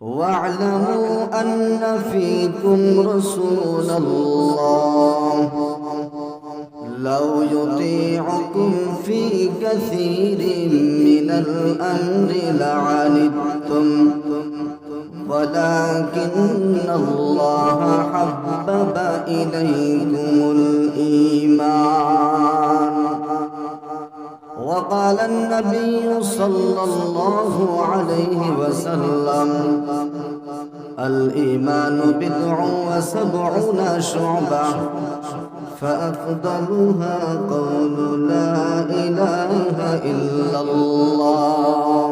واعلموا أن فيكم رسول الله لو يطيعكم في كثير من الأمر لعنتم ولكن الله حبب إليكم الإيمان وقال النبي صلى الله عليه وسلم الإيمان 79 شعبة فأفضلها قول لا إله إلا الله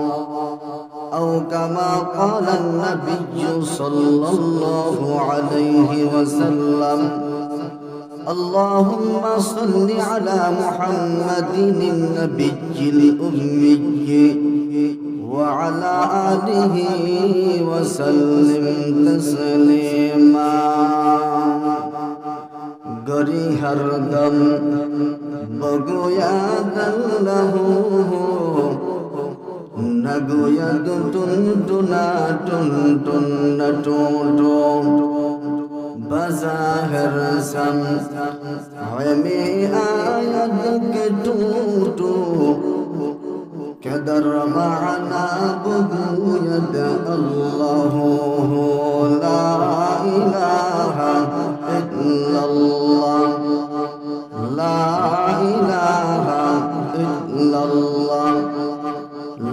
أو كما قال النبي صلى الله عليه وسلم اللهم صل على محمد النبي الأمي وعلى آله وسلم تسليما گری ہر دم بگوید اللہ نگوید ٹن ٹنا ٹن ٹن ٹوٹو بظاہر سمع آید کے ٹوٹو کہ در معنا بگوید اللہ لا الہ الا اللہ لا الہ الا اللہ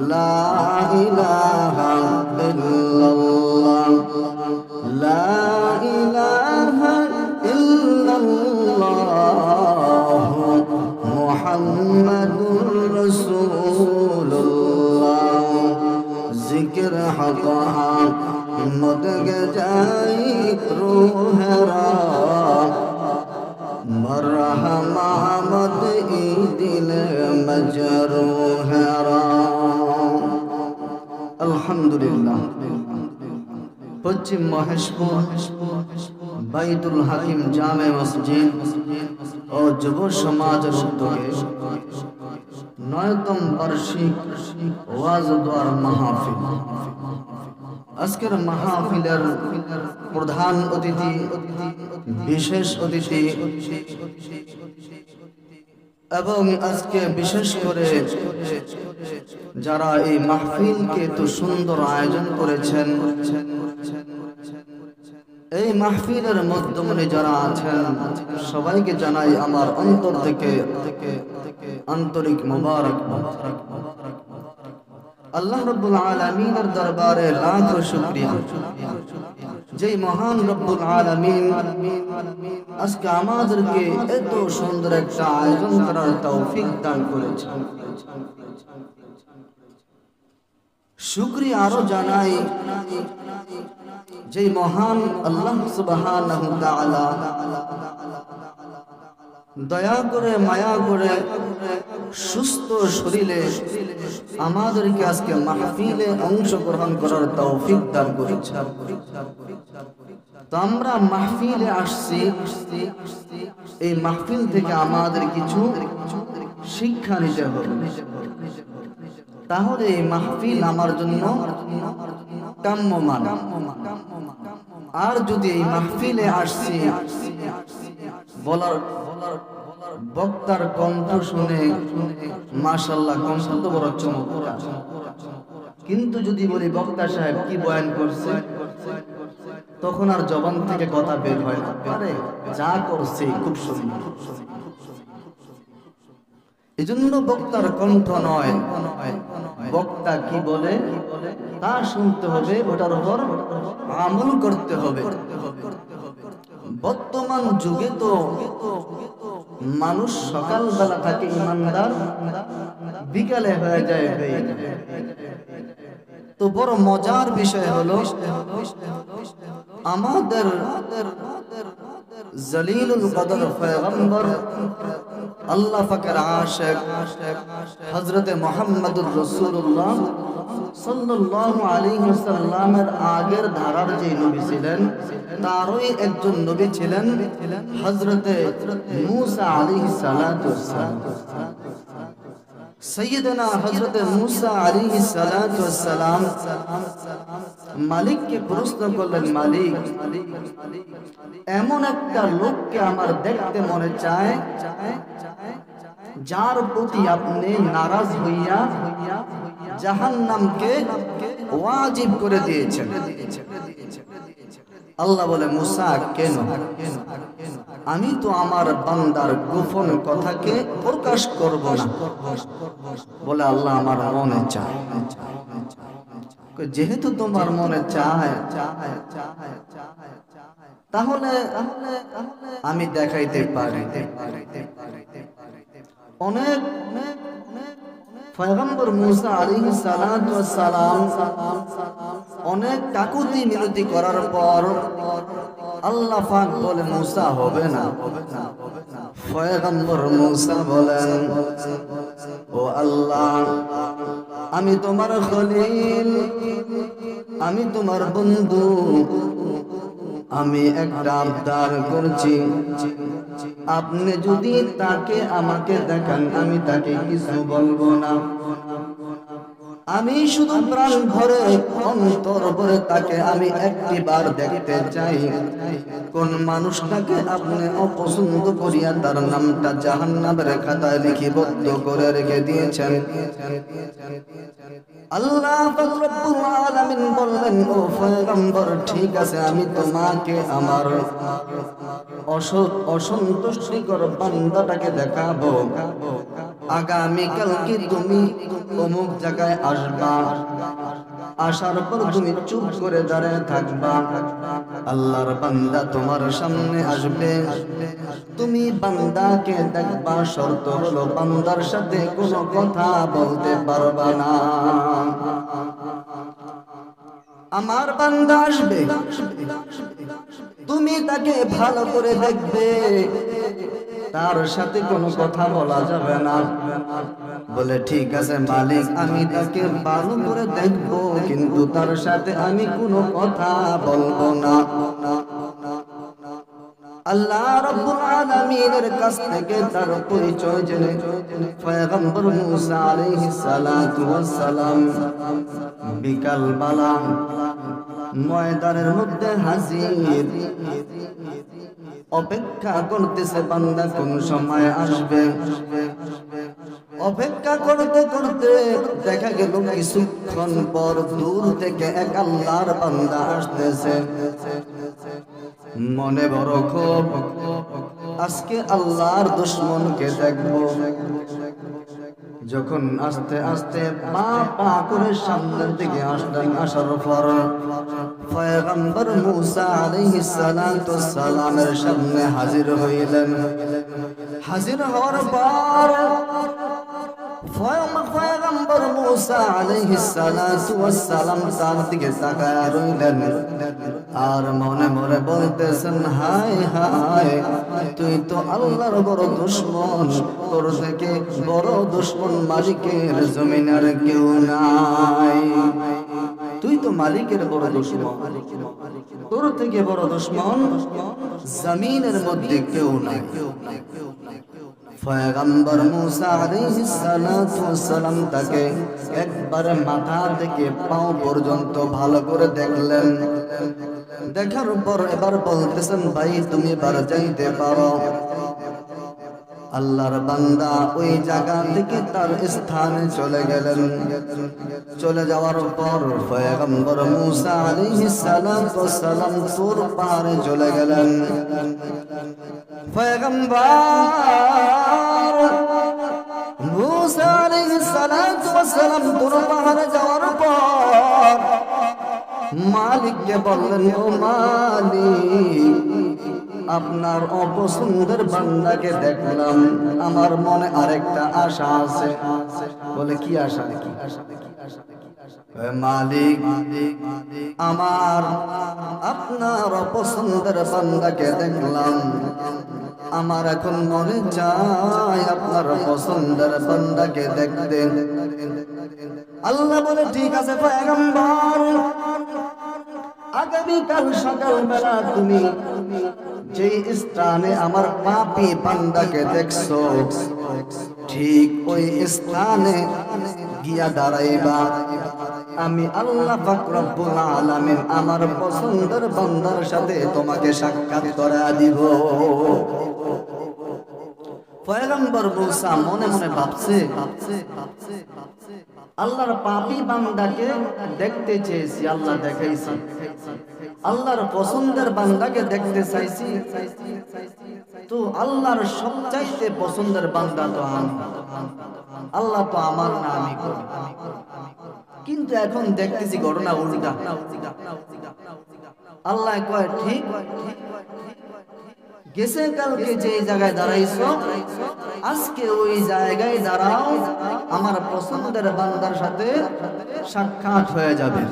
لا الہ الا اللہ لا الہ الا اللہ محمد رسول اللہ ذکر حقا مدگ جائی روح را مرحمہ مد ای دل مجروح را الحمدللہ পশ্চিম মহেশপুর বাইতুল হাকিম জামে মসজিদ ও যুব সমাজের উদ্যোগে 9তম বার্ষিক ওয়াজ দোয়ার মাহফিল। আজকের মাহফিলের প্রধান অতিথি, বিশেষ অতিথি এবং আজকে বিশেষ করে যারা এই মাহফিলকে এত সুন্দর আয়োজন করেছেন, এই মাহফিলের মধ্যমণি যারা আছেন সবাইকে জানাই আমার অন্তর থেকে আন্তরিক মোবারকবাদ। আল্লাহ রাব্বুল আলামিনের দরবারে লাখ শুকরিয়া, যে মহান রব্বুল আলামিন আজকে আমাদেরকে এত সুন্দর একটা আয়োজন করার তৌফিক দান করেছেন। শুকরিয়া আরো জানাই যে মহান আল্লাহ সুবহানাহু ওয়া তাআলা দয়া করে মায়া করে সুস্থ শরীরে আমাদেরকে আজকে মাহফিলে অংশগ্রহণ করার তৌফিক দান করেছেন। তো আমরা মাহফিলে আসছি, এই মাহফিল থেকে আমাদের কিছু শিক্ষা নিতে হবে। তাহলে এই মাহফিল আমার জন্য কাম্যমান। আর যদি এই মাহফিলে আসছি বলার বক্তার কণ্ঠ শুনে মাশাআল্লাহ কণ্ঠ তো বড় চমৎকার, কিন্তু যদি বলি বক্তা সাহেব কি বয়ান করছে, তখন আর জবান থেকে কথা বের হয় না, আরে যা করছে খুব সুন্দর। এজন্য বক্তার কণ্ঠ নয়, বক্তা কি বলে তা শুনতে হবে, ওটার উপর আমল করতে হবে। বর্তমান যুগে তো মানুষ সকালবেলা থাকে ইমানদার, বিকালে হয়ে যায় বেঈমান। তো বড় মজার বিষয় হলো আমাদের জলিলুল কদর পয়গম্বর আল্লাহ পাকের আশিক হযরত মুহাম্মদুর রাসূলুল্লাহ সাল্লাল্লাহু আলাইহি ওয়াসাল্লামের আগের ধারার যে নবী ছিলেন, তারই একজন নবী ছিলেন হযরত মূসা আলাইহিস সালাতু ওয়াসসালাম। সৈয়দনা হযরত মুসা আলাইহিস সালাতু ওয়াস সালাম মালিককে প্রশ্ন করলেন, মালিক, এমন একটা লোককে আমার দেখতে মনে চায় যার প্রতি আপনি নারাজ হইয়া জাহান্নামকে ওয়াজিব করে দিয়েছেন। আল্লাহ বলে, মুসা, কেন? আমি তো আমার বান্দার গোপন কথাকে প্রকাশ করব না। বলে, আল্লাহ, আমার মনে চায়। যেহেতু তোমার মনে চায়, তাহলে আমি দেখাইতে পারি। অনেক পয়গম্বর মুসা আলাইহিস সালাতু ওয়াস সালাম অনেক কাকুতি মিনতি করার পর আল্লাহ পাক বলে, মুসা, হবে না। পয়গম্বর মুসা বলেন, ও আল্লাহ, আমি তোমার খলিল, আমি তোমার বন্ধু, আমি একটা আবদার করছি, আপনি যদি তাকে আমাকে দেখান, আমি তাকে কিছু বলবো না। আমি শুধু প্রাণ ভরে অন্তর ভরে তাকে আমি একটিবার দেখতে চাই। কোন মানুষটাকে আপনি অপছন্দ করিয়া তার নামটা জাহান্নামের খাতায় লিপিবদ্ধ করে রেখে দিয়েছেন। আল্লাহ পাক রব্বুল আলামিন বললেন, ও পয়গম্বর, ঠিক আছে, আমি তোমাকে আমার অসন্তুষ্টিকর বান্দাটাকে দেখাবো। আগামীকালকে তুমি অমুক জায়গায় আসবা, আসার পর তুমি চুপ করে দাঁড়িয়ে থাকবা। আল্লাহর বান্দা তোমার সামনে আসবে, তুমি বান্দাকে দেখবা। শর্ত হলো, বান্দার সাথে কোনো কথা বলতে পারবা না। আমার বান্দা আসবে, তুমি তাকে ভালো করে দেখবে, তার সাথে কোনো কথা বলা যাবে না। বলে, ঠিক আছে মালিক, আমি তাকে ভালো করে দেখবো, কিন্তু তার সাথে আমি কোনো কথা বলবো না। আল্লাহ রাব্বুল আলামিনের কাছ থেকে তার পরিচয় জেনে পয়গম্বর মুসা আলাইহিস সালাতু ওয়াস সালাম বিকাল বেলা ময়দানের মধ্যে হাজির, অপেক্ষা করতেছে বান্দা কোন সময় আসবে। অপেক্ষা করতে করতে দেখা গেল কিছুক্ষণ পর দূর থেকে এক আল্লাহর বান্দা আসতেছে। মনে বড় ক্ষোভ, আজকে আল্লাহর দুশমনকে দেখবো। যখন আস্তে আস্তে পা পা করে সামনের দিকে আসলেন, আসার পর পয়গম্বর মুসা আলাইহিস সালাতু ওয়াস সালামের সামনে হাজির হইলেন। হাজির হওয়ার পর পয়গম্বর মুসা আলাইহিস সালাতু ওয়াস সালাম তার দিকে তাকায়া রইলেন, আর মনে মনে বলতেছেন, হায় হায়, তুই তো আল্লাহর বড় দুশমন, তোর থেকে বড় দুশমন মালিকের জমিনের কেউ নাই। তুই তো মালিকের বড় দুশমন, তোর থেকে বড় দুশমন জমিনের মধ্যে কেউ নাই। পয়গম্বর মুসা আলাইহিস সালাতু ওয়াস সালাম তাকে একবারে মাথা থেকে পাও পর্যন্ত ভালো করে দেখলেন। দেখার পর এবার বলতেছেন, ভাই, তুমি এবার যাইতে পারো। আল্লাহর বান্দা ওই জায়গা থেকে তার স্থানে চলে গেলেন। চলে যাওয়ার পর পয়গম্বর মুসা আলাইহিস সালাতু ওয়াস সালাম তুর পাহাড়ে চলে গেলেন। পয়গম্বর মুসা আলাইহিস সালাতু ওয়াস সালাম তুর পাহাড়ে যাওয়ার পর মালিককে বললেন, ও মালিক, আপনার অপছন্দের বান্দাকে দেখলাম, আমার মনে আরেকটা আশা আছে। বলে, কি আশা? মালিক, আমার আপনার অপছন্দের বান্দাকে দেখলাম, আমার এখন মনে চায় আপনার পছন্দের বান্দাকে দেখতে। আল্লাহ বলে, ঠিক আছে পয়গম্বর, আগামীকাল সকালবেলা তুমি যে স্থানে আমার পাপী বান্দাকে দেখছো, ঠিক ওই স্থানে গিয়া দাঁড়াইবা। আমি আল্লাহ পাক রব্বুল আলামিন আমার পছন্দের বান্দার সাথে তোমাকে সাক্ষাৎ করা দিব। পয়গম্বর মুসা মনে মনে ভাবছে, আল্লাহর পাপী বান্দাকে দেখতে চেয়েছি, আল্লাহ দেখাইছে। আল্লাহর পছন্দের বান্দাকে দেখতে চাইছি, তো আল্লাহর সবচাইতে পছন্দের বান্দা তো আমি, আল্লাহ তো আমার না আমি করি। কিন্তু এখন দেখতেছি ঘটনা উল্টা। আল্লাহ কয় ঠিক গেছে, কালকে যে জায়গায় দাঁড়াইছো আজকে ওই জায়গায় দাঁড়াও, আমার পছন্দের বান্দার সাথে সাক্ষাৎ হয়ে যাবে।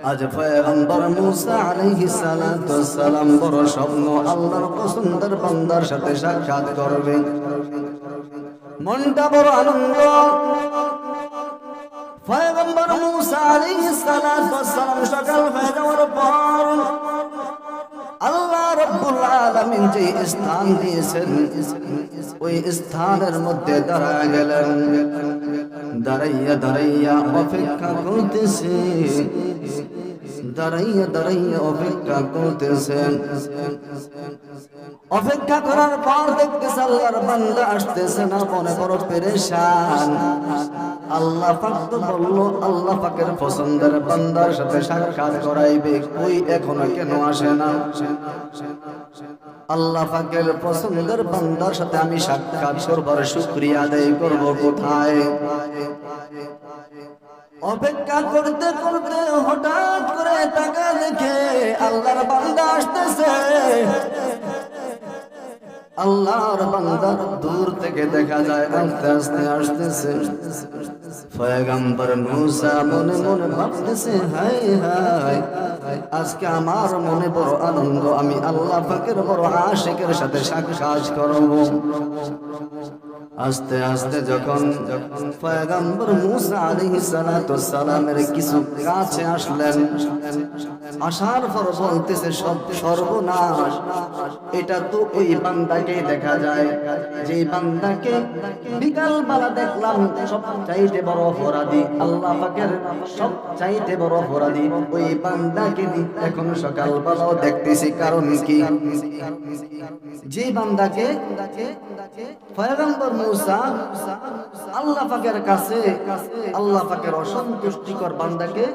আজ পয়গম্বর মুসা আলাইহিস সালাতু ওয়াস সালাম বড় স্বপ্ন, আল্লাহর পছন্দের বান্দার সাথে সাক্ষাৎ করবে। মনটা বড় আনন্দ। পয়গম্বর মুসা আলাইহিস সালাতু ওয়াস সালাম সকাল হয়ে যাওয়ার পর আল্লাহ রাব্বুল আলামিন যে স্থান দিয়েছেন ওই স্থানের মধ্যে দাঁড়ায় গেলেন। দাঁড়াইয়া দাঁড়াইয়া অপেক্ষা করতেছে, দাঁড়াইয়া দাঁড়াইয়া অপেক্ষা করতেছেন। অপেক্ষা করার পর দেখতেছে আল্লাহর বান্দা আসতেছে না, মনে বড় পেরেশান। আল্লাহ পাক তো বললো আল্লাহ পাকের পছন্দের বান্দার সাথে সাক্ষাৎ করাইবে, কই এখনো কেন আসে না? আল্লাহ পাকের পছন্দের বান্দার সাথে আমি সাক্ষাৎ করবার শুকরিয়া আদায় করব কোথায়? অপেক্ষা করতে করতে হঠাৎ করে তাকা দেখে আল্লাহর বান্দা আসতেছে। আল্লাহর বান্দা দূর থেকে দেখা যায় আস্তে আস্তে আসতেছে। পয়গম্বর মুসা মনে মনে ভাবতেছে, হায় হায়, আজকে আমার মনে বড় আনন্দ, আমি আল্লাহ পাকের বড় আশিকের সাথে সাক্ষাৎ করব। আস্তে আস্তে যখন পয়গম্বর মুসা আলাইহিস সালাতু ওয়াস সালামের কিছু কাছে আসলেন, আসার পর বলতেছে সর্বনাশ, এটা তো ওই বান্দাকে দেখা যায় যে বান্দাকে বিকাল বেলা দেখলাম সব চাইতে বড় অপরাধী, আল্লাহ পাকের সব চাইতে বড় অপরাধী ওই বান্দাকে এখন সকাল বেলাও দেখতেছি। কারণ কি? যে বান্দাকে পয়গম্বর মুসা আল্লাহ পাকের কাছে আল্লাহ পাকের অসন্তুষ্টিকর বান্দাকে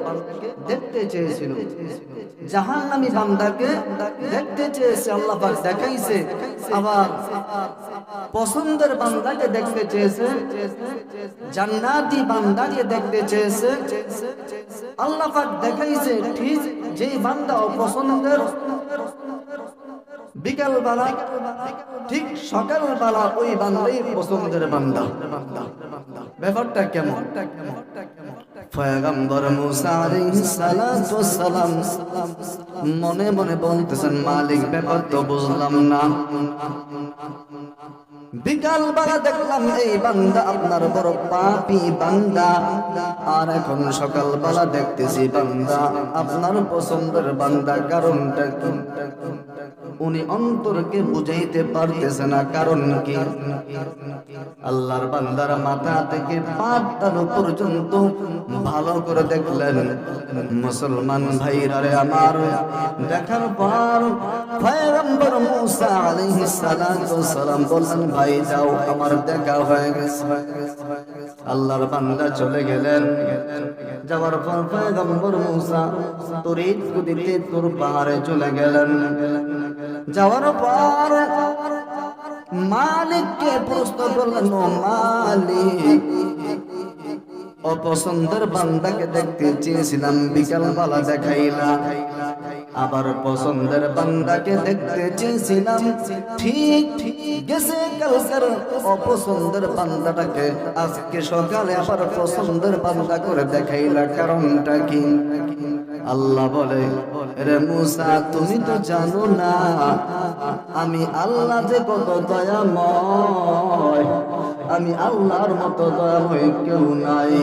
দেখতে চেয়েছিল, জাহান্নামী বান্দাকে দেখতে চেয়েছে, আল্লাহ পাক দেখাইছে। আবার পছন্দের বান্দাকে দেখতে চেয়েছে, জান্নাতি বান্দাকে দেখতে চেয়েছে, আল্লাহ পাক দেখাইছে। ঠিক যে বান্দা অপছন্দের বিকাল বেলা ঠিক সকাল বেলা ওই বান্দাই পছন্দের বান্দা। ব্যাপারটা কেমন? পয়গম্বর মুসা আলাইহিস সালাতু ওয়াস সালাম মনে মনে বলতেছেন, মালিক ব্যাপার তো বুঝলাম না। বিকাল বেলা দেখলাম এই বান্দা আপনার বড় পাপী বান্দা, আর এখন সকাল বেলা দেখতেছি বান্দা আপনার পছন্দের বান্দা। কারণটা কি? উনি অন্তরকে বুঝাইতে পারতেছে না। কারণ কি? আল্লাহর বান্দার মাথা থেকে পা তালু পর্যন্ত ভালো করে দেখলেন। মুসলমান ভাইরা রে আমার, দেখার পর পয়গম্বর মুসা আলাইহিস সালাতু ওয়াস সালাম বললেন, ভাই যাও, আমার দেখা হয়ে গেছে। আল্লাহর বান্দা চলে গেলেন। যাওয়ার পর পয়গম্বর মুসা তরিত গতিতে তুর পাহাড়ে চলে গেলেন। যাওয়ার পর মালিককে প্রশ্ন করলেন, মালিক, অপছন্দের বান্দাকে দেখতে চেয়েছিলাম, বিকাল বেলা দেখাইলা, আবার পছন্দের বান্দাকে দেখতে চেয়েছিলাম, ঠিক গেছে কালকের অপছন্দের বান্দাটাকে আজকে সকালে আবার পছন্দের বান্দা করে দেখাইলা। কারণটা কি? আল্লাহ বলে, রে মুসা, তুমি তো জানো না আমি আল্লাহ যে কত দয়াময়, আমি আল্লাহর মতো দয়াময় কেউ নাই,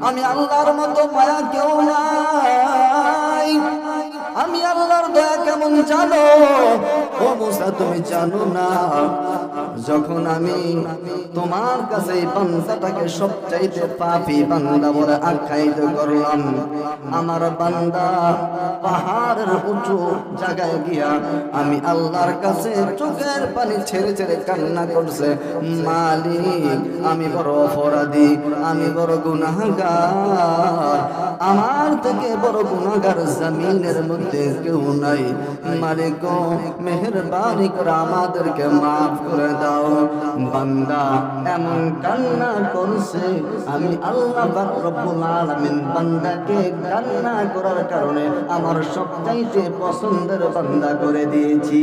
আমি আল্লাহর মতো মায়া কেউ নাই। আমি আল্লাহর দয়া কেমন জানো? ও মুসা, তুমি জানো না যখন আমি তোমার কাছে এই বান্দাটাকে সবচাইতে পাপী বান্দা বলে আখ্যায়িত করলাম, আমার বান্দা পাহাড়ের উঁচু জায়গায় গিয়া আমি আল্লাহর কাছে চোখের পানি ছেড়ে ছেড়ে কান্না করছে, মালিক আমি বড় অপরাধী, আমি বড় গুনাহগার, আমার থেকে বড় গুনাহগার জমিনের মধ্যে কেউ নাই, মালিক মেহেরবানি করে আমাদেরকে মাফ করে দাও। বান্দা এমন কান্না করছে, আমি আল্লাহ পাক রব্বুল আলামিন বান্দাকে কান্না করার কারণে আমার সবচাইতে পছন্দের বান্দা করে দিয়েছি।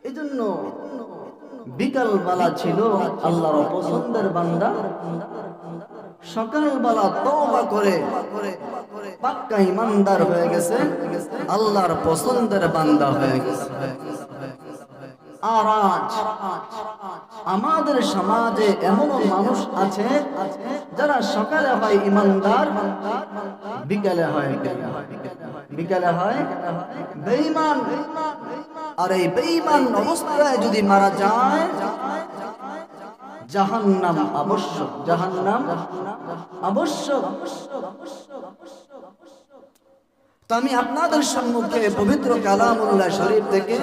এজন্য বিকাল বেলা ছিল আল্লাহর পছন্দের বান্দা, সকালবেলা তওবা করে পাক্কা ইমানদার হয়ে গেছে, আল্লাহর পছন্দের বান্দা হয়ে গেছে। আর আজ আমাদের সমাজে এমন মানুষ আছে যারা সকালে হয় ইমানদার, বিকালে হয় বেঈমান। আর এই বেঈমান অবস্থায় যদি মারা যায় জাহান্নাম আবশ্যক, জাহান্নাম আবশ্যক। তো আমি আপনাদের সম্মুখে পবিত্র কালামুল্লাহ শরীফ থেকে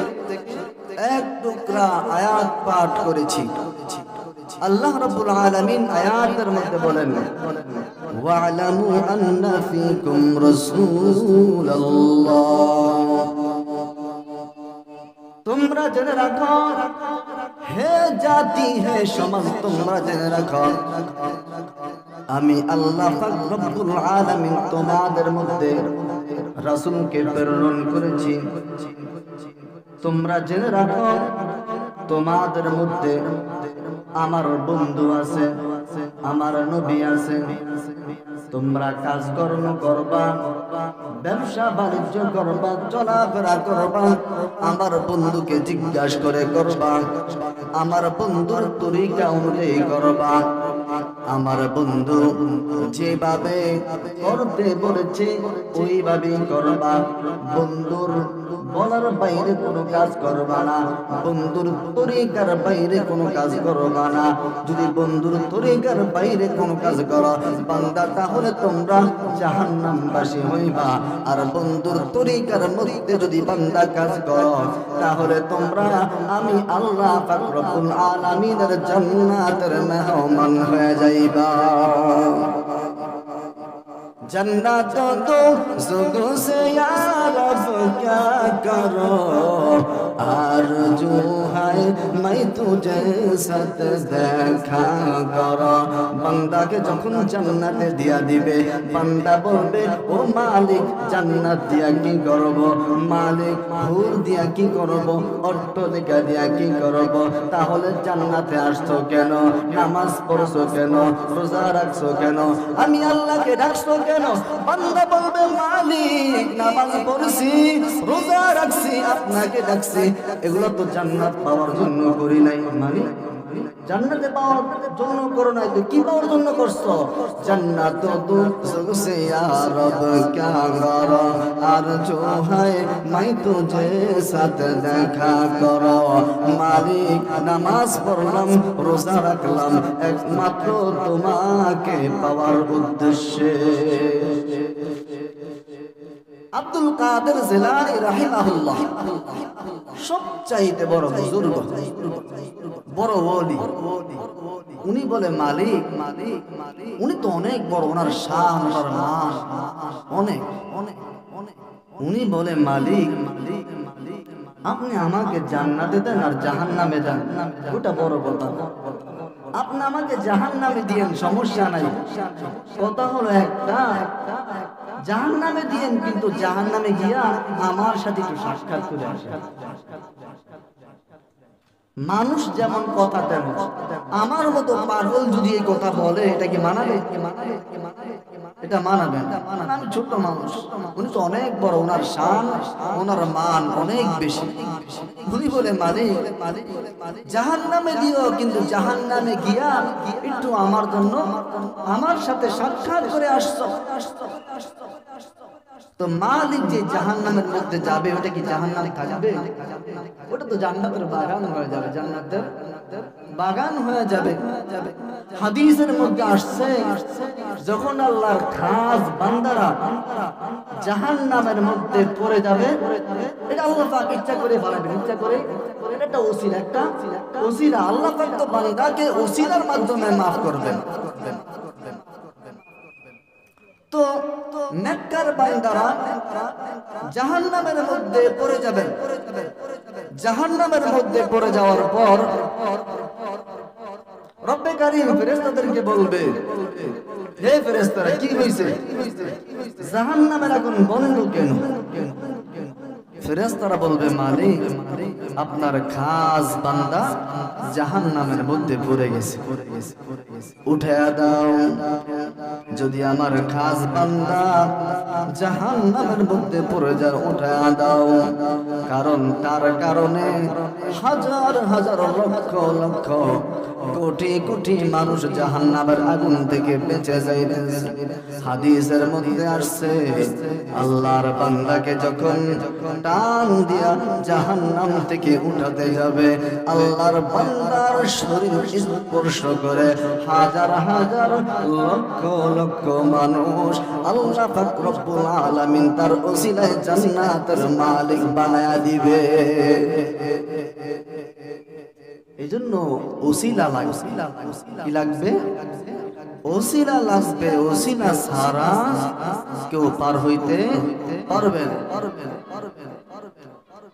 এক টুকরা আয়াত পাঠ করেছি। আল্লাহ রাব্বুল আলামিন আয়াতের মধ্যে বলেন, ওয়া'লামু আন্না ফীকুম রাসূলুল্লাহ, তোমরা জেনে রাখো, হে জাতি হে সমাজ তোমরা জেনে রাখো, আমি আল্লাহ পাক রব্বুল আলামিন তোমাদের মধ্যে রাসূলকে প্রেরণ করেছি। তোমরা জেনে রাখো তোমাদের মধ্যে আমার বন্ধু আছে, আমার নবী আছে। তোমরা কাজকর্ম করবা, ব্যবসা বাণিজ্য করবা, চলাফেরা করবা, আমার বন্ধুকে জিজ্ঞাসা করে করবা, আমার বন্ধুর তরিকা অনুযায়ী করবা। আমার বন্ধু যেভাবে করতে বলেছে ওইভাবেই করবা। বন্ধুর বলার বাইরে কোনো কাজ করবা না, বন্ধুর তরিকার বাইরে কোনো কাজ করবা না। যদি বন্ধুর তরিকার বাইরে কোনো কাজ করো বান্দা, তাহলে তোমরা জাহান্নামবাসী হইবা। আর বন্ধুর তরিকার মধ্যে যদি বান্দা কাজ করো তাহলে তোমরা আমি আল্লাহ পাক রব্বুল আলামিনের জান্নাতের মেহমান হয়ে যাইবা। जन्नत दो ज़ुगो से या रब क्या करो, आरज़ू है मैं तुझे साथ देखा करो। বান্দাকে যখন জান্নাতে দিয়া দিবে, বান্দা বলবে ও মালিক জান্নাত দিয়া কি করব, মালিক হুর দিয়া কি করব, অট্টালিকা দিয়া কি করব। তাহলে জান্নাতে আসছো কেন, নামাজ পড়ছো কেন, রোজা রাখছো কেন, আমি আল্লাহকে ডাকছো কেন? বান্দা বলবে মালিক নামাজ পড়ছি, রোজা রাখছি, আপনাকে ডাকছি, এগুলো তো জান্নাত পাওয়ার জন্য করি নাই। মালিক জান্নাতে পাওয়ার জন্য করো নাই তো কি পাওয়ার জন্য করছো? জান্নাত তো সে ইয়া রব क्या करो, आरज़ू है मैं तुझे साथ देखा करो। মালিক নামাজ পড়লাম, রোজা রাখলাম একমাত্র তোমাকে পাওয়ার উদ্দেশ্যে। আব্দুল কাদের জিলানী রাহিমাহুল্লাহ সবচাইতে বড় বুজুর্গ, বড় ওলি। উনি বলে মালিক, উনি তো অনেক বড়, ওনার শান ওনার মান অনেক অনেক অনেক। উনি বলে মালিক আপনি আমাকে জান্নাতে দেন আর জাহান্নামে দেন, ওটা বড় কথা। আপনি আমাকে জাহান্নামে দিয়েন সমস্যা নাই, কথা হলো একটা, জাহান্নামে দিয়েন কিন্তু জাহান্নামে গিয়া আমার সাথে একটু সাক্ষাৎ করে আসে। মানুষ যেমন কথা তেমন, আমার মতো পাগল যদি এই কথা বলে এটা কি মানাবে? এটা মানাবে না। আমি ছোট মানুষ, উনি তো অনেক বড়, ওনার শান ওনার মান অনেক বেশি। উনি বলে মালিক জাহান্নামে দিও কিন্তু জাহান্নামে গিয়া একটু আমার জন্য আমার সাথে সাক্ষাৎ করে আসছো। তো মালিক যে জাহান্নামের মধ্যে যাবে, ওটা কি জাহান্নামে থাকবে? ওটা তো জান্নাতের বাগান হয়ে যাবে, জান্নাতের বাগান হয়ে যাবে। হাদিসের মধ্যে আসছে, যখন আল্লাহর খাস বান্দারা জাহান্নামের মধ্যে পড়ে যাবে, এটা আল্লাহ পাক ইচ্ছা করে বানাবেন, ইচ্ছা করে। এটা ওসিলা, একটা ওসিলা। আল্লাহ পাক তো বান্দাকে ওসিলার মাধ্যমে মাফ করবেন। তো নেককার বান্দারা জাহান্নামের মধ্যে পড়ে যাবেন। জাহান্নামের মধ্যে পড়ে যাওয়ার পর রব্বে কারীম ফেরেশতাদেরকে বলবে, হে ফেরেশতারা, কি হইছে? জাহান্নামের আগুন বন্ধ কেন? ফেরেশতারা বলবে, মালিক, আপনার খাস বান্দা জাহান্নামের মধ্যে পড়ে গেছে, উঠায়া দাও। যদি আমার খাস বান্দা জাহান্নামের মধ্যে পড়ে যায়, উঠায়া দাও। কারণ তার কারণে হাজার হাজার লক্ষ লক্ষ কোটি কোটি মানুষ জাহান্নামের আগুন থেকে বেঁচে যাইতেছে। হাদিসের মধ্যে আসছে, আল্লাহর বান্দাকে যখন টান দিয়া জাহান্নাম থেকে উঠাতে যাবে, আল্লাহর বান্দার শরীর স্পর্শ করে হাজার হাজার লক্ষ লক্ষ মানুষ আল্লাহ পাক রব্বুল আলামিন তার ওসিলায় জান্নাতের মালিক বানায়া দিবে। এই জন্য ওসিলা লাগবে। কি লাগবে? ওসিলা লাগবে। ওসিলা ছাড়া কেউ পার হইতে পারবে না।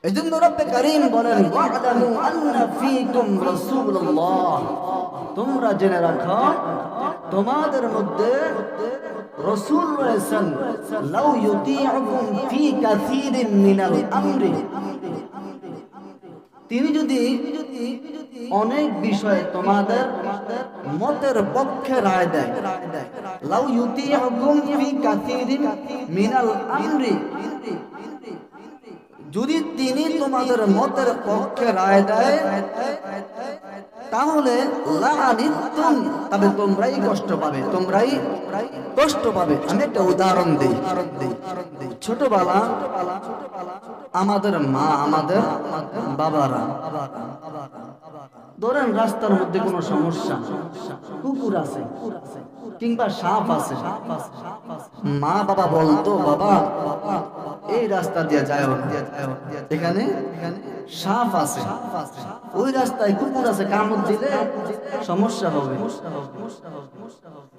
এই জন্য রব্বে কারীম বলেন, ওয়া'লামু আন্না ফীকুম রাসূলুল্লাহ, তোমরা জেনে রাখো তোমাদের মধ্যে রাসূল রয়েছেন। লাউ ইউতিউকুম ফী কাসীরিন মিনাল আমরি, তিনি যদি অনেক বিষয়ে তোমাদের মতের পক্ষে রায় দেয়। লাউ ইউতিউকুম ফী কাসীরিন মিনাল আমরি, যদি তিনি তোমাদের মতের পক্ষে রায় দেয়, তাহলে লাআনিতুম, তবে তোমরাই কষ্ট পাবে, তোমরাই কষ্ট পাবে। আমি একটা উদাহরণ দিই। ছোটবেলা আমাদের মা, আমাদের বাবারা, ধরেন রাস্তার মধ্যে কোনো সমস্যা, কুকুর আছে কিংবা সাপ আছে, মা বাবা বলতো, বাবা এই রাস্তা দিয়ে যায়, এখানে সাপ আছে, ওই রাস্তায় কুকুর আছে, কামড় দিলে সমস্যা হবে।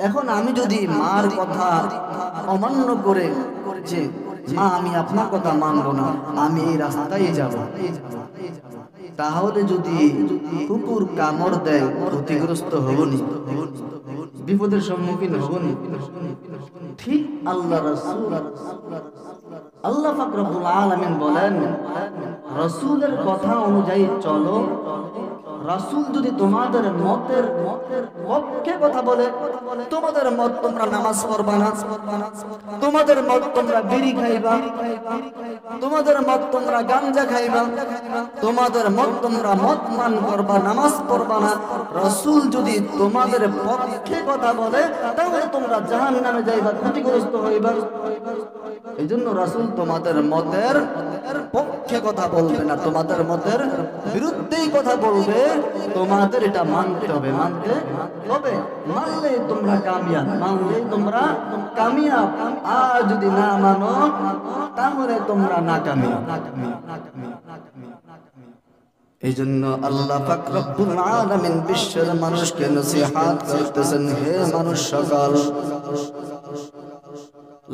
এখন আমি যদি মার কথা অমান্য করে যে মা আমি আপনার কথা মানবো না, আমি এই রাস্তায় যাব, তাহলে যদি কুকুর কামড় দেয় ক্ষতিগ্রস্ত হবনি, বিপদের সম্মুখীন হবনি। ঠিক আল্লাহ রাসূল, আল্লাহ পাক রব্বুল আলামিন বলেন, রাসূলের কথা অনুযায়ী চলো। রাসূল যদি তোমাদের মতের পক্ষে কথা বলে, তোমাদের মত তোমরা নামাজ পড়বা না, তোমাদের মত তোমরা বিড়ি খাইবা, তোমাদের মত তোমরা গাঞ্জা খাইবা, তোমাদের মত তোমরা মদ পান করবা, নামাজ পড়বা না, রাসূল যদি তোমাদের পক্ষে কথা বলে, তাহলে তোমরা জাহান্নামে যাইবা, ক্ষতিগ্রস্ত হইবা। এই জন্য রাসূল তোমাদের মতের পক্ষে কথা বলবে না, তোমাদের মতের বিরুদ্ধেই কথা বলবে। তোমাদের এটা মানতে হবে, মানতে হবে। মানলে তোমরা কামিয়াব, মানলে তোমরা কামিয়াব। আর যদি না মানো, তাহলে তোমরা নাকামিয়াব। এই জন্য আল্লাহ পাক রব্বুল আলামিন বিশ্বের মানুষকে নসিহত করতেছেন, হে মানুষ সকল,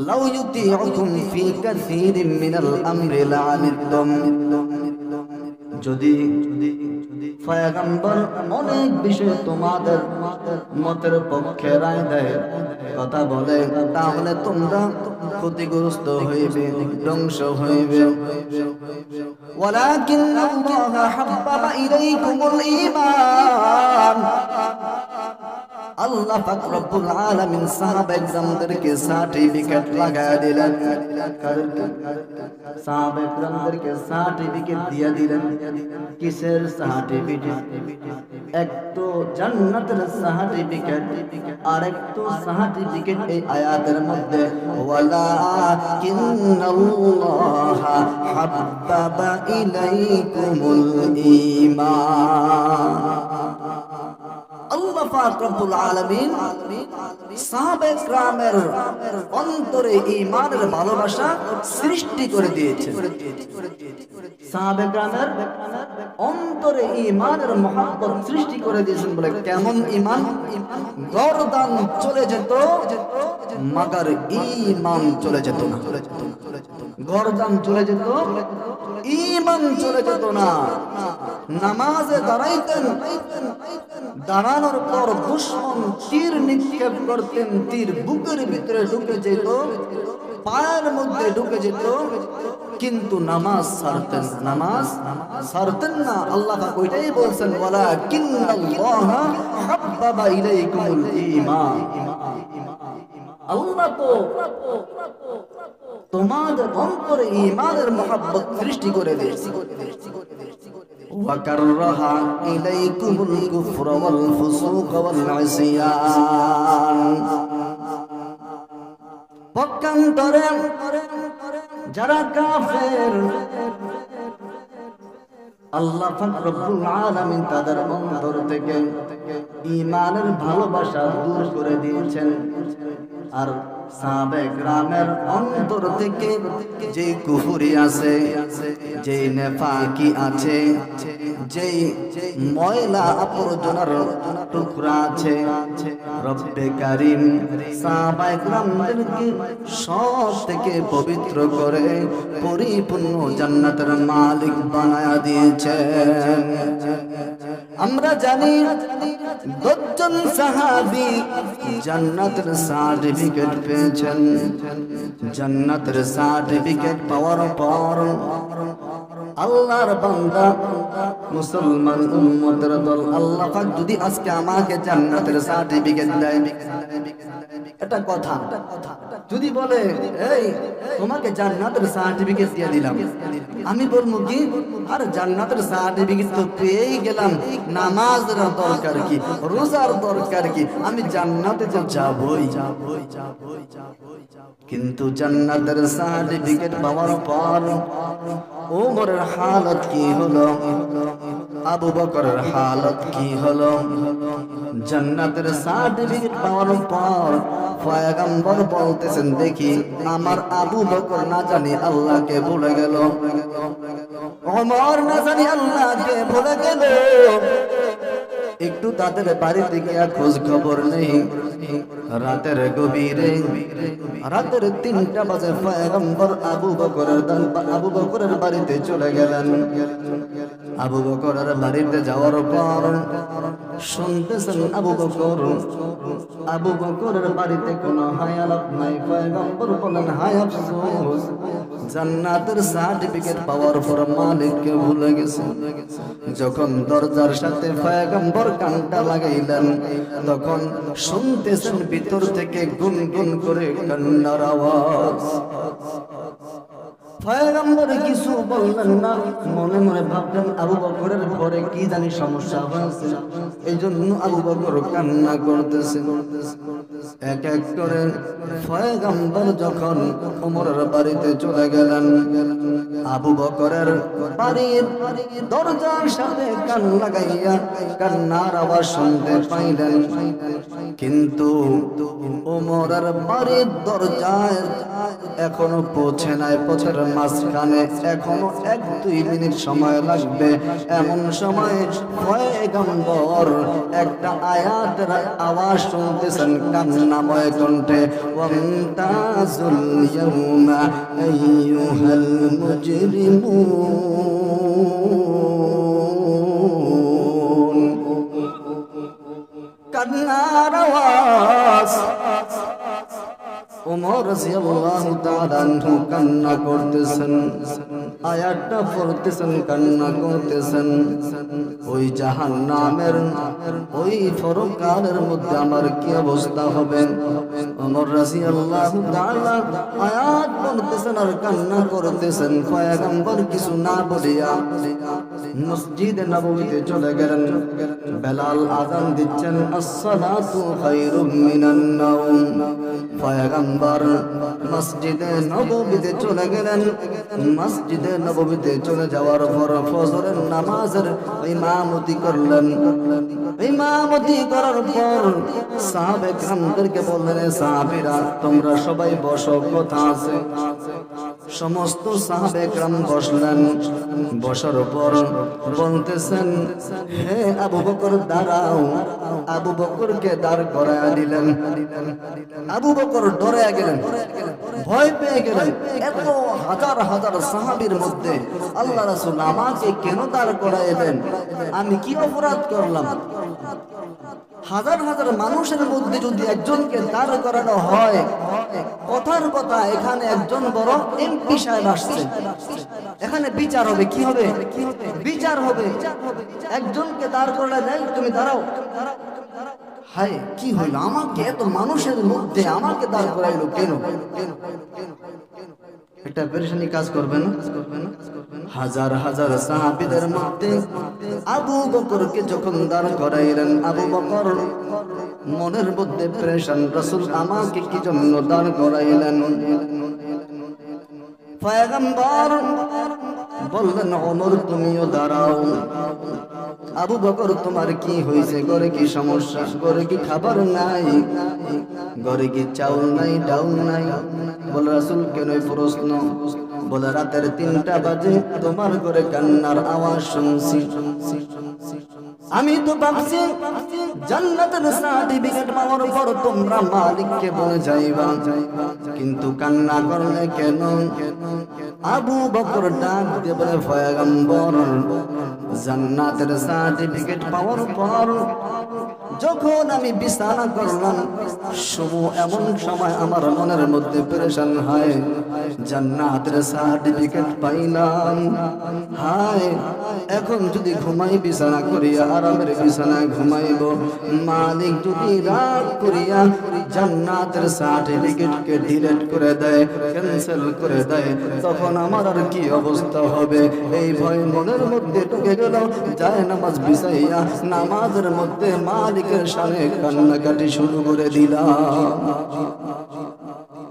লাউ ইউতিউকুম ফী কাসীরিন মিনাল আমরি লাআনিতুম, যদি পয়গম্বর অনেক বিষয়ে তোমাদের মতের পক্ষে রায় দেয়, কথা বলে, তাহলে তোমরা ক্ষতিগ্রস্ত হইবে, ধ্বংস হইবে। ওয়ালাকিন্নাল্লাহা হাব্বাবা ইলাইকুমুল ঈমান, আল্লাহ পাক রব্বুল আলামিন সাহাবায়ে কেরামদেরকে সার্টিফিকেট লাগায় দিলেন। সাহাবায়ে কেরামদেরকে সার্টিফিকেট দিয়ে দিলেন। কিসের সার্টিফিকেট? এক তো জান্নাতের সার্টিফিকেট, আর এক তো সার্টিফিকেট এই আয়াতের মধ্যে ওয়ালাকিন্নাল্লাহা হাব্বাবা ইলাইকুমুল ঈমান। আল্লাহ পাক রব্বুল আলামিন সাহাবায়ে কেরামের অন্তরে ঈমানের ভালোবাসা সৃষ্টি করে দিয়েছেন। সাহাবায়ে কেরামের অন্তরে ঈমানের মহব্বত সৃষ্টি করে দিয়েছেন। বলে কেমন ঈমান? গর্দান চলে যেত মাগার ঈমান চলে যেত না। গর্দান চলে যেত, ঈমান চলে যেত না। নামাজে দাঁড়াইতেন, দাঁড়ানোর পর দুশমন তীর নিক্ষেপ করতেন, তীর বুকের ভিতরে ঢুকে যেত, পায়ের মধ্যে ঢুকে যেত, কিন্তু নামাজ ছাড়তেন না। নামাজ ছাড়তেন না। আল্লাহ পাক ওইটাই বলছেন ওয়ালাকিন্নাল্লাহা হাব্বাবা ইলাইকুমুল ঈমান। আল্লাহ তো তোমাদের অন্তরে ঈমানের মহব্বত সৃষ্টি করে দিয়েছে। ওয়াকাররাহা ইলাইকুমুল কুফরা ওয়াল ফুসুক ওয়াল ইসয়ান। পক্ষান্তরে যারা কাফের, আল্লাহ পাক রব্বুল আলামিন তাদের অন্তর থেকে ঈমানের ভালোবাসা দূর করে দিয়েছেন। আর সাহাবায়ে কেরামের অন্তর থেকে যে কুফরি আছে, যে নেফাকি আছে, যে ময়লা আবর্জনার টুকরা আছে, রব্বে কারীম সাহাবায়ে কেরামদেরকে সব থেকে পবিত্র করে পরিপূর্ণ জান্নাতের মালিক বানায়া দিয়েছেন। আমরা জানি 10 জন সাহাবী জান্নাতের সার্টিফিকেট পেয়েছেন। জান্নাতের সার্টিফিকেট পাওয়ার পর আল্লাহর বান্দা মুসলমান উম্মতের দল, আল্লাহ পাক যদি আজকে আমাকে জান্নাতের সার্টিফিকেট দেয়, এটা কথা যদি বলে এই তোমাকে জান্নাতের সার্টিফিকেট দিয়ে দিলাম, আমি বলবো কি আর জান্নাতের সার্টিফিকেট তো পেয়েই গেলাম, নামাজের দরকার কি, রোজার দরকার কি, আমি জান্নাতে তো যাবই। কিন্তু জান্নাতের সার্টিফিকেট পাওয়ার পর ওমরের হালত কি হলো, আবু বকরের হালত কি হলো? জান্নাতের সার্টিফিকেট পাওয়ার পর পয়গম্বর বলতেছেন, দেখি আমার আবু বকর না জানি আল্লাহকে ভুলে গেল, ওমর না জানি আল্লাহকে ভুলে গেল, একটু তাদের বাড়িতে গিয়া খোঁজ খবর নেই। রাতের গভীরে, রাতের 3টা বাজে পয়গম্বর আবু বকরের বাড়িতে চলে গেলেন। আবু বকরের বাড়িতে যাওয়ার পর শুনতেছেন আবু বকরের বাড়িতে কোনো হায়ালাত নাই। পয়গম্বর বলেন, হায় আফসোস, জান্নাতের সার্টিফিকেট পাওয়ার পর মালিককে ভুলে গেছে। যখন দরজার সাথে পয়গম্বর কানটা লাগাইলেন, তখন শুনতেছেন ভিতর থেকে গুনগুন করে কান্নার আওয়াজ। পয়গম্বর কিছু বললেন না, মনে মনে ভাবলেন আবু বকরের ঘরে কি জানি সমস্যা হয়েছে, এই জন্য আবু বকর কান্না করতেছে। এক এক করে পয়গম্বর যখন ওমরের বাড়িতে চলে গেলেন, আবু বকরের বাড়ির দরজার সাথে কান লাগাইয়া কান্নার আওয়াজ শুনতে পাইলেন। কিন্তু ওমরের বাড়ির দরজায় এখনো পৌঁছে নাই, পথের মাঝখানে এখনো 1-2 মিনিট সময় লাগবে। এমন সময় পয়গম্বর একটা আয়াতের আওয়াজ শুনতেছেন কান্নাময় কণ্ঠে, ওয়ামতাজুল ইয়াওমা আইয়ুহাল মুজরিমুন। কান্নার আওয়াজ ওমর রাদিয়াল্লাহু তাআলা আনহু কান্না করতেছেন, আয়াতটা পড়তেছেন, কান্না করতেছেন। ওই জাহান্নামের ওই পরকালের মধ্যে আমার কি অবস্থা হবে? ওমর রাদিয়াল্লাহু তাআলা আয়াত পড়তেছেন আর কান্না করতেছেন। পয়গম্বর কিছু না বলিয়া মসজিদে নববীতে চলে গেলেন। বেলাল আযান দিচ্ছেন, আসসালাতু খায়রুম মিনান নাওম। পয়গম্বর মসজিদে নববীতে চলে গেলেন। মসজিদে নববীতে চলে যাওয়ার পর ফজরের নামাজের ইমামতি করলেন। ইমামতি করার পর সাহাবে کرامদেরকে বললেন, সাহাবীরা তোমরা সবাই বসো, কথা আছে। সমস্ত সাহাবে کرام বসলেন। বসার পর বলতেছেন, হে আবু বকর দাঁড়াও। আবু বকরকে দাঁড় করায় দিলেন। আবু বকর ডরে গেলেন, ভয় পেয়ে গেলেন। এত হাজার হাজার সাহাবীর মধ্যে আল্লাহ রাসূল আমাকে কেন দাঁড় করাইলেন? আমি কি অপরাধ করলাম? হাজার হাজার মানুষের মধ্যে যদি একজনকে দাঁড় করানো হয়, কথার কথা এখানে একজন বড় এমপি সাহেব আসছে, এখানে বিচার হবে। কি হবে? বিচার হবে। একজনকে দাঁড় করালে দেয়, তুমি দাঁড়াও। হায়, কি হইল? আমাকে এত মানুষের মধ্যে আমাকে দাঁড় করাইলো কেন? এটা পেরেশানি কাজ করবে না? হাজার হাজার সাহাবীদের মধ্যে আবু বকরকে যখন দাঁড় করাইলেন, আবু বকর মনের মধ্যে পেরেশান, রাসূল আমাকে কি জন্য দাঁড় করাইলেন? পয়গম্বর বললেন, ওমর তুমিও দাঁড়াও। আবু বকর তোমার কি হয়েছে? ঘরে কি সমস্যা? ঘরে কি খাবার নাই? ঘরে কি চাউল নাই, ডাউল নাই? বলে, রাসূল কেন এই প্রশ্ন? বলে, রাতের 3টা বাজে তোমার ঘরে কান্নার আওয়াজ শুনছি। আমি তো ভাবছি জান্নাতের সার্টিফিকেট পাওয়ার পর তোমরা মালিককে বলে যাইবা, কিন্তু কান্না করলে কেন? আবু বকর ডাক দিয়ে বলে, পয়গম্বর জান্নাতের সার্টিফিকেট পাওয়ার পর যখন আমি বিছানা করলাম, এমন সময় আমার মনের মধ্যে পেরেশান হয়, জান্নাতের সার্টিফিকেট পাইলাম। হায়, এখন যদি ঘুমাই বিছানা করিয়া, আরামের বিছানায় ঘুমাইব, মালিক যদি রাগ করিয়া জান্নাতের সার্টিফিকেটকে ডিলিট করে দেয়, ক্যান্সেল করে দেয়, তখন আমার আর কি অবস্থা হবে? এই ভয় মনের মধ্যে ঢুকে গেল। যায় নামাজ বিছাইয়া নামাজের মধ্যে মালিকের সামনে কান্নাকাটি শুরু করে দিলাম।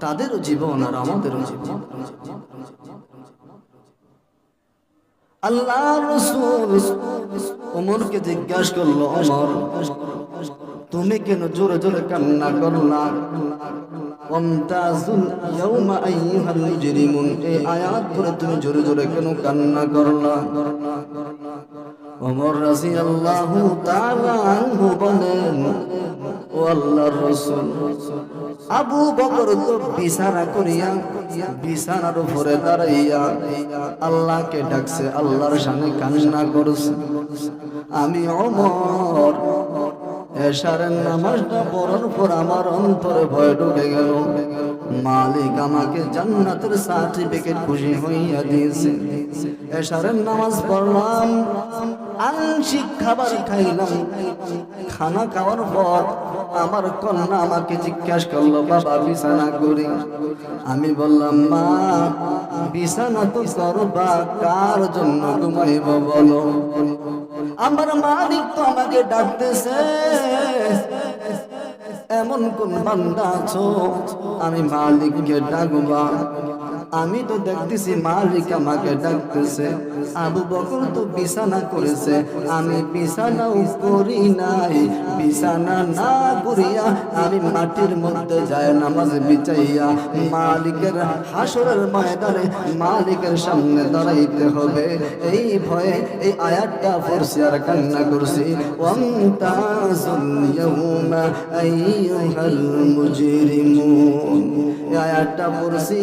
তাদেরও জীবন আর আমাদেরও জীবন। আল্লাহ রাসূল ওমরকে জিজ্ঞাসা করলো, ওমর তুমি কেন জোরে জোরে কান্না করলা? ওয়ামতাজুল ইয়াউমা আইয়ুহাল মুজরিমুন, এই আয়াত পড়ে তুমি জোরে জোরে কেন কান্না করলা? ওমর রাদিয়াল্লাহু তাআলা আনহু বলেন, ও আল্লাহর রাসূল, আবু বকর তো বিছানা করিয়া বিছানার উপরে দাঁড়াইয়া আল্লাহকে ডাকছে, আল্লাহর সামনে কান্না করছে। আমি ওমর এশারের নামাজটা পড়ার পর আমার অন্তরে ভয় ঢুকে গেল। মালিক আমাকে জান্নাতের সার্টিফিকেট খুশি হইয়া দিয়েছে। এশারের নামাজ পড়লাম, আংশিক খাবার খাইলাম। খানা খাওয়ার পর আমার কন্যা আমাকে জিজ্ঞাসা করলো, বাবা বিছানা করি? আমি বললাম, মা বিছানা তো করবা, কার জন্য ঘুমাইব বলো? আমার মালিক তো আমাকে ডাকতেছে। এমন কোন বান্দা আছো আমি মালিককে ডাকবা? আমি তো দেখতেছি মালিক আমাকে ডাকতেছে। আবু বকর তো বিছানা করেছে, আমি বিছানাও করি নাই। বিছানা না করিয়া আমি মাটির মধ্যে যায় নামাজ বিছাইয়া মালিকের হাসরের ময়দানে মালিকের সামনে দাঁড়াইতে হবে। এই ভয়ে এই আয়াতটা পড়ছি আর কান্না করছি। ওয়ামতাজুল ইয়াউমা আইয়ুহাল মুজরিমুন, এই আয়াতটা পড়ছি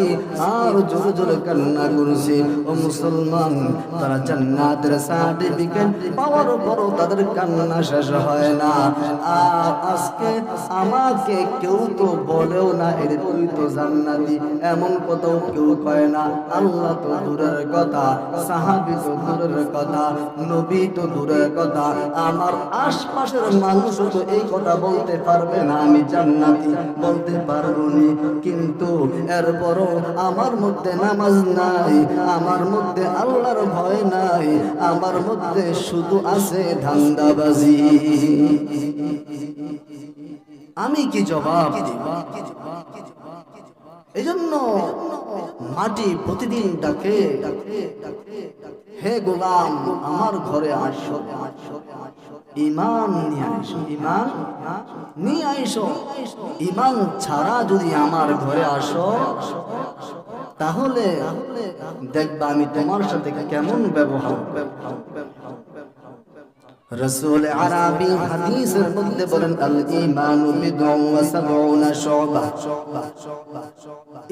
আর আরো জোরে জোরে কান্না করছে। ও মুসলমান, তারা জান্নাতের সার্টিফিকেট পাওয়ার পরও তাদের কান্না শেষ হয় না। আর আজকে আমাকে কেউ তো বলেও না এর তুই তো জান্নাতি, এমন কোথাও কেউ কয় না। আল্লাহ তো দূরের কথা, সাহাবী তো দূরের কথা, নবী তো দূরের কথা, আমার আশপাশের মানুষও তো এই কথা বলতে পারবে না আমি জান্নাতি, বলতে পারবো নি। কিন্তু এরপরও আমার মধ্যে নামাজ নাই, আমার মধ্যে আল্লাহর ভয় নাই, আমার মধ্যে শুধু আছে ধান্দাবাজি। আমি কি জবাব দিব? এই জন্য মাটি প্রতিদিন ডাকে, হে গোলাম আমার ঘরে আসো, ঈমান নিয়ে আইসো, ঈমান নিয়ে আইসো। ঈমান ছাড়া যদি আমার ঘরে আসো তাহলে দেখবা আমি তোমার সাথে কেমন ব্যবহার। রাসূল আরবি হাদিসের মধ্যে বলেন, আল ঈমানু বিদ'উন ওয়া সাবউনা শু'বা,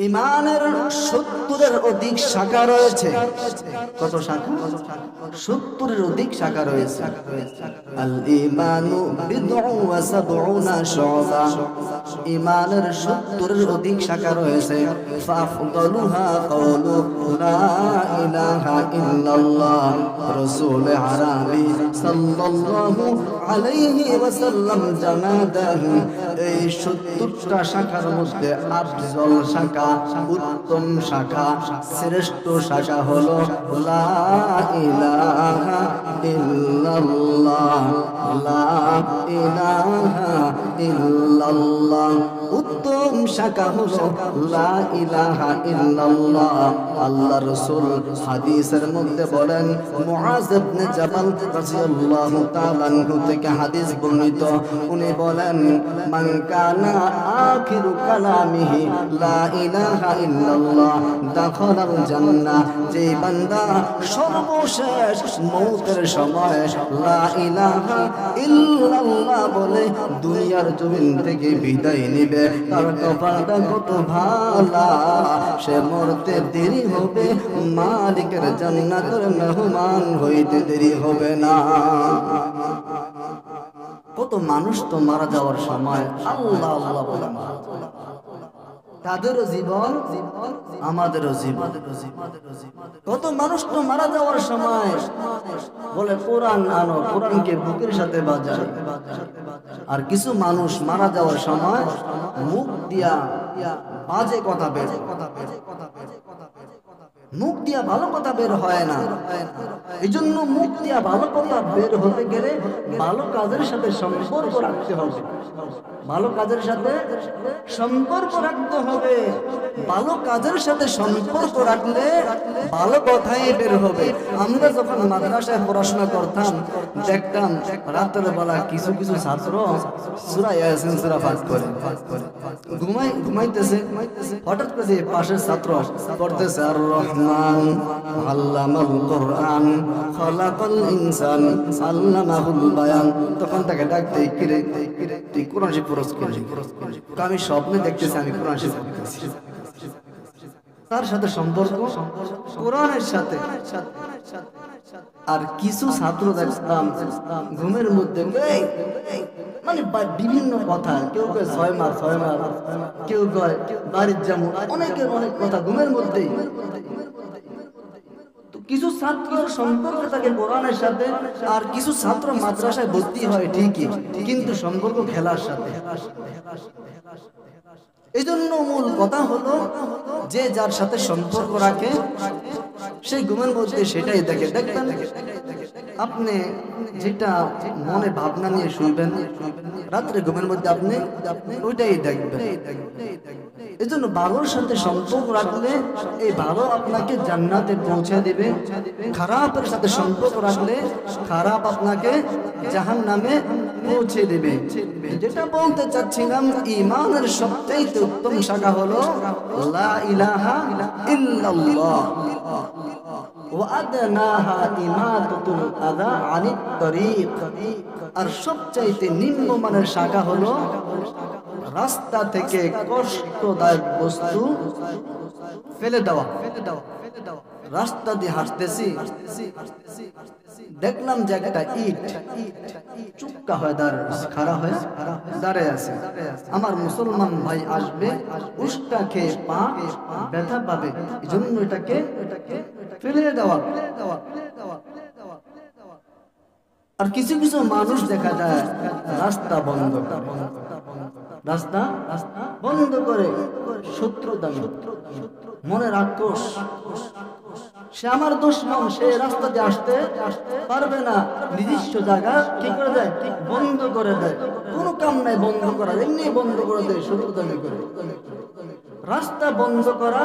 ঈমানের 70-এর অধিক শাখা রয়েছে। কত শাখা? 70-এর অধিক শাখা রয়েছে। আল ঈমানু বিদ'উন ওয়া সাবউনা শু'বা, ঈমানের 70-এর অধিক শাখা রয়েছে। ফাফদালুহা কাওলু লা ইলাহা ইল্লাল্লাহ। রাসূল আরবি সাল্লাল্লাহু আলাইহি ওয়াসাল্লাম জানাতেন, এই 70টা শাখার মধ্যে আফজল শাখা, উত্তম শাখা, শ্রেষ্ঠ শাখা হলো লা ইলাহা ইল্লাল্লাহ, লা ইলাহা ইল্লাল্লাহ। উত্তম শাখা হলো লা ইলাহা ইল্লাল্লাহ। আল্লাহ রাসূল হাদিসের মধ্যে বলেন, মুআজ ইবনে জাবাল রাদিয়াল্লাহু তাআলা আনহু থেকে হাদিস বর্ণিত, উনি বলেন, মান কানা আখিরু কালামিহি লা ইলাহা ইল্লাল্লাহ দাখালাল জান্নাহ। যে বান্দা সর্বশেষ মৌতের সময় লা ইলাহা ইল্লাল্লাহ বলে দুনিয়ার জমিন থেকে বিদায় নেবে, তার কপালটা কত ভালো, সে মরতে দেরি হবে, মালিকের জান্নাতের মেহমান হইতে দেরি হবে না। কত মানুষ তো মারা যাওয়ার সময় আল্লাহ আল্লাহ বলে, তাদেরও জীবন আমাদেরও জীবন। কত মানুষ তো মারা যাওয়ার সময় বলে কোরআন আনো, কোরআনকে বুকের সাথে বাজায়। আর কিছু মানুষ মারা যাওয়ার সময় মুখ দিয়া বাজে কথা বের, মুখ দিয়া ভালো কথা বের হয় না। এই জন্য মুখ দিয়া ভালো কথা বের হতে গেলে ভালো কাজের সাথে সম্পর্ক রাখতে হবে, ভালো কাজের সাথে সম্পর্ক রাখতে হবে। ভালো কাজের সাথে সম্পর্ক রাখলে ভালো কথাই বের হবে। আমরা যখন মাদ্রাসায় পড়াশোনা করতাম দেখতাম রাতের বেলা কিছু কিছু ছাত্র সূরা ইয়াসিন সূরা পাঠ করে ঘুমাইতেছে, হঠাৎ করে পাশের ছাত্র পড়তেছে আর রহমান আল্লামাল কোরআন খালাকাল ইনসান আল্লামাহুল বায়ান, তখন তাকে ডাকতে, কিরে তুই কোরআন শিখ পড়ছ? আমি স্বপ্নে দেখতেছি আমি কোরআন শিখ পড়তেছি। তার সাথে সম্পর্ক কোরআনের সাথে। আর কিছু ছাত্র দেখতাম ঘুমের মধ্যে মানে বিভিন্ন কথা, কেউ কয় 6 মাস, কেউ কয় বাড়ির যেমন, অনেকের অনেক কথা ঘুমের মধ্যেই। কিছু ছাত্রের সম্পর্ক থাকে কোরআনের সাথে, আর কিছু ছাত্র মাদ্রাসায় ভর্তি হয় ঠিকই, কিন্তু সম্পর্ক খেলার সাথে। এই জন্য মূল কথা হলো যে যার সাথে সম্পর্ক রাখে সেই ঘুমের মধ্যে সেটাই দেখে। দেখবেন আপনি যেটা মনে ভাবনা নিয়ে শুইবেন রাত্রে ঘুমের মধ্যে আপনি ওইটাই দেখবেন। এই জন্য ভালোর সাথে সম্পর্ক রাখলে এই ভালো আপনাকে জান্নাতে পৌঁছে দেবে, খারাপের সাথে সম্পর্ক রাখলে খারাপ আপনাকে জাহান্নামে পৌঁছে দেবে। যেটা বলতে চাচ্ছিলাম, ঈমানের সবচেয়ে উত্তম শাখা হলো লা ইলাহা ইল্লাল্লাহ ওয়া আদনাহা ইমাতাতুল আযা আনিত তরিক। আর সবচেয়ে নিম্নমানের শাখা হলো রাস্তা থেকে কষ্টদায়ক বস্তু ফেলে দেওয়া। রাস্তা দিয়ে হাঁটতেছি, দেখলাম যে একটা ইট চুপকা হয়ে খাড়া হয়ে দাঁড়ায় আছে। আমার মুসলমান ভাই আসবে, উষ্টা খেয়ে পা ব্যথা পাবে, এই জন্য এটাকে ফেলে দেওয়া। আর কিছু কিছু মানুষ দেখা যায় রাস্তা বন্ধ করে, রাস্তা বন্ধ করে শত্রুতা, মনের আক্রোশ, সে আমার দুশমন, সে রাস্তা দিয়ে আসতে পারবে না, নির্দিষ্ট জায়গা কি করে দেয়, বন্ধ করে দেয়। কোনো কাম নাই বন্ধ করা, এমনি বন্ধ করে দেয় শত্রুতামি করে। রাস্তা বন্ধ করা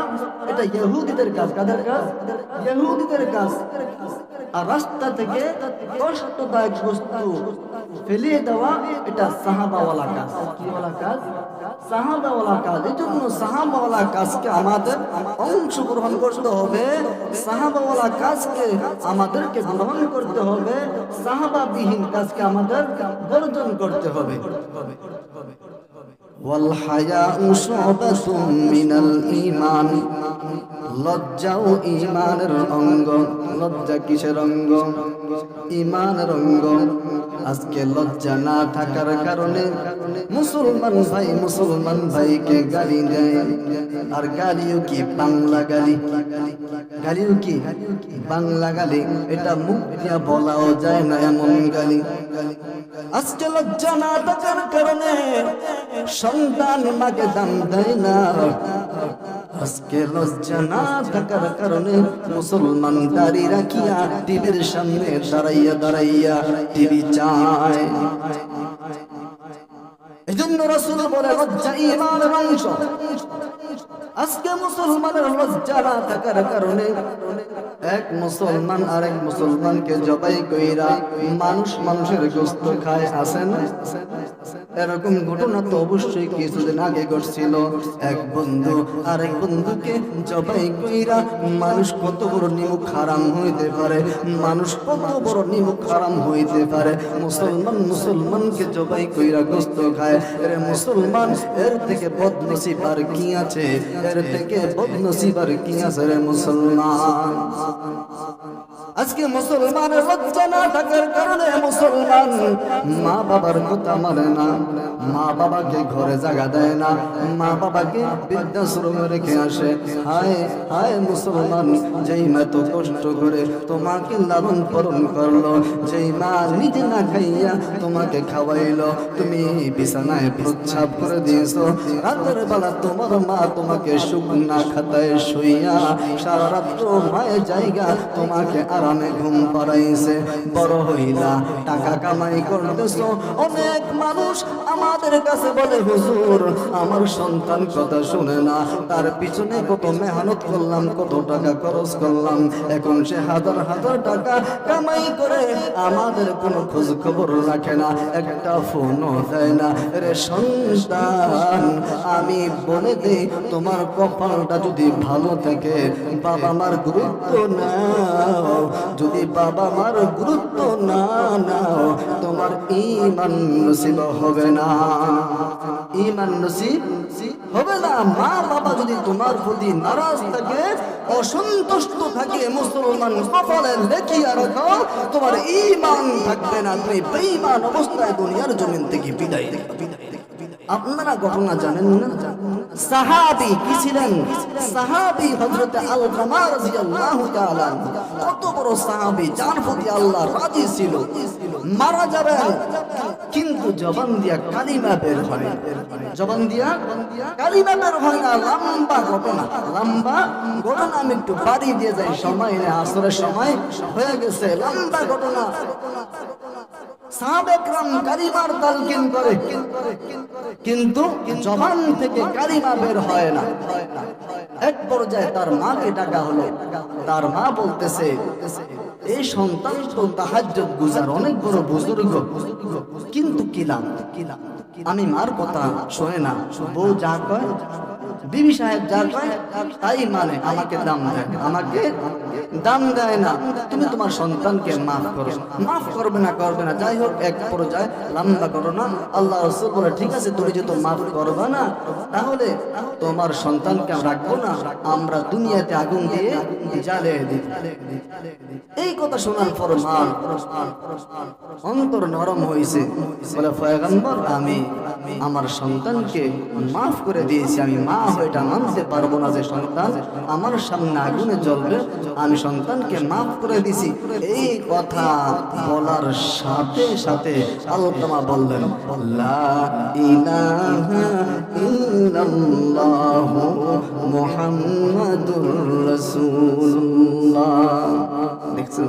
এটা ইহুদিদের কাজ। কাদের কাজ? ইহুদিদের কাজ। আর রাস্তা থেকে কষ্টদায়ক বস্তু ফেলিয়ে দেওয়া এটা সাহাবাওয়ালা কাজ। কি ওয়ালা কাজ? সাহাবাওয়ালা কাজ। এই জন্য সাহাবাওয়ালা কাজকে আমাদের অংশগ্রহণ করতে হবে, সাহাবাওয়ালা কাজকে আমাদেরকে গ্রহণ করতে হবে, সাহাবাবিহীন কাজকে আমাদের বর্জন করতে হবে। ওয়াল হায়াউ শুবাতুম মিনাল ঈমান, লজ্জাও ঈমানের অঙ্গ। লজ্জা কিসের অঙ্গ? ঈমানের অঙ্গ। আজকে লজ্জা না থাকার কারণে মুসলমান ভাইকে গালি দেয়। আর গালিও কি বাংলা গালি, গালিও কি বাংলা গালি, এটা মুখ দিয়া বলাও যায় না এমন গালি। আজকে লজ্জা না থাকার কারণে সন্তান মাকে দাম দেয় না। আজকে লজ্জা না থাকার কারণে মুসলমান দাড়ি রাখিয়া টিভির সামনে দাঁড়াইয়া টিভি চায়। এজন্য রাসূল বলে লজ্জা ঈমানের অংশ। আজকে মুসলমানের লজ্জা না থাকার কারণে এক মুসলমান আরেক মুসলমানকে জবাই কইরা মানুষের গোশত খায়। আছে না এরকম ঘটনা? তো অবশ্যই কিছুদিন আগে ঘটছিল। এক বন্ধু আরেক বন্ধুকে জবাই কইরা। মানুষ কত বড় নিমুখ হারাম হইতে পারে, মানুষ কত বড় নিমুখ হারাম হইতে পারে। মুসলমানকে জবাই কইরা গোশত খায়। রে মুসলমান, এর থেকে বদনসিব আর কি আছে? এর থেকে বদনসিব আর কি আছে রে মুসলমান? আজকে মুসলমানের লজ্জা না থাকার কারণে মুসলমান মা বাবার কথা মানে না, মা বাবাকে ঘরে জায়গা দেয় না, মা বাবাকে বৃদ্ধাশ্রমে রেখে আসে। হায় হায় মুসলমান, যেই মা তো কষ্ট করে তোমাকে লালন পালন করলো, যেই মা নিজে না খাইয়া তোমাকে খাওয়াইলো, তুমি বিছানায় প্রচ্ছাপ করে দিয়েছো। রাতের বেলা তোমার মা তোমাকে শুকনা খাতায় শুইয়া সারা রাত্র মায়ের জায়গা তোমাকে আরামে ঘুম পাড়াইছে। বড় হইলা, টাকা কামাই করতেছো। অনেক মানুষ আমাদের কাছে বলে, হুজুর আমার সন্তান কথা শুনে না, তার পিছনে কত মেহনত করলাম, কত টাকা খরচ করলাম, এখন সে হাজার হাজার টাকা কামাই করে আমাদের কোনো খোঁজ খবর রাখে না, একটা ফোনও দেয় না। রে সন্তান, আমি বলে দেই, তোমার কপালটা যদি ভালো থাকে, বাবা মার গুরুত্ব নাও, যদি বাবা মার গুরুত্ব না নাও, তোমার ঈমান নসিব হবে না, ঈমান নসিব হবে না। মা বাবা যদি তোমার প্রতি নারাজ থাকে, অসন্তুষ্ট থাকে, মুসলমান কপালে দেখিয়া রাখো, তোমার ঈমান থাকবে না, তুমি বেঈমান অবস্থায় দুনিয়ার জমিন থেকে বিদায় নেবে। আপনারা ঘটনা জানেন না? সাহাবী কি ছিলেন? সাহাবী হযরত আলকামা রাদিয়াল্লাহু তাআলা। কত বড় সাহাবী, যার প্রতি আল্লাহ রাজি ছিল। মারা যাবেন কিন্তু জবান দিয়া কালিমা বের হয়, জবান দিয়া কালিমা বের হয় না। লম্বা ঘটনা, লম্বা ঘটনা। আমি একটু বাড়ি দিয়ে যাই, সময় নেই, আসরের সময় হয়ে গেছে। লম্বা ঘটনা। সাহাবে کرام কালিমার তালকিন করে, কিন্তু জবান থেকে কালিমা বের হয় না। এক পর্যায়ে তার মাকে ডাকা হলো। তার মা বলতেছে, এই সন্তান তো তাহাজ্জুদ গুজার, অনেক বড় বুজুর্গ, কিন্তু কি লাভ? আমি মার কথা শোনে না, বউ যা কয় বিবি সাহেব যার পায় তাই মানে আমাকে দাম দেয়, আমাকে দাম দেয় না। তুমি তোমার সন্তানকে মাফ করো, মাফ করবে না, যাই হোক এক পর্যায়ে লম্বা করো না। আল্লাহ রাসূল বলে ঠিক আছে, তুমি যেহেতু মাফ করবে না, তাহলে তোমার সন্তানকে আমরা রাখবো না, আমরা দুনিয়াতে আগুন দিয়ে জ্বালিয়ে দিব। এই কথা শোনার পর মা অন্তর নরম হয়েছে, বলে পয়গম্বর আমি আমার সন্তানকে মাফ করে দিয়েছি, আমি মা হয়ে এটা মানতে পারবো না যে সন্তান আমার সামনে আগুনে জ্বলবে, আমি সন্তানকে মাফ করে দিছি। এই কথা বলার সাথে সাথে আলকামা বললেন লা ইলাহা ইল্লাল্লাহু মুহাম্মাদুর রাসূলুল্লাহ। দেখছেন।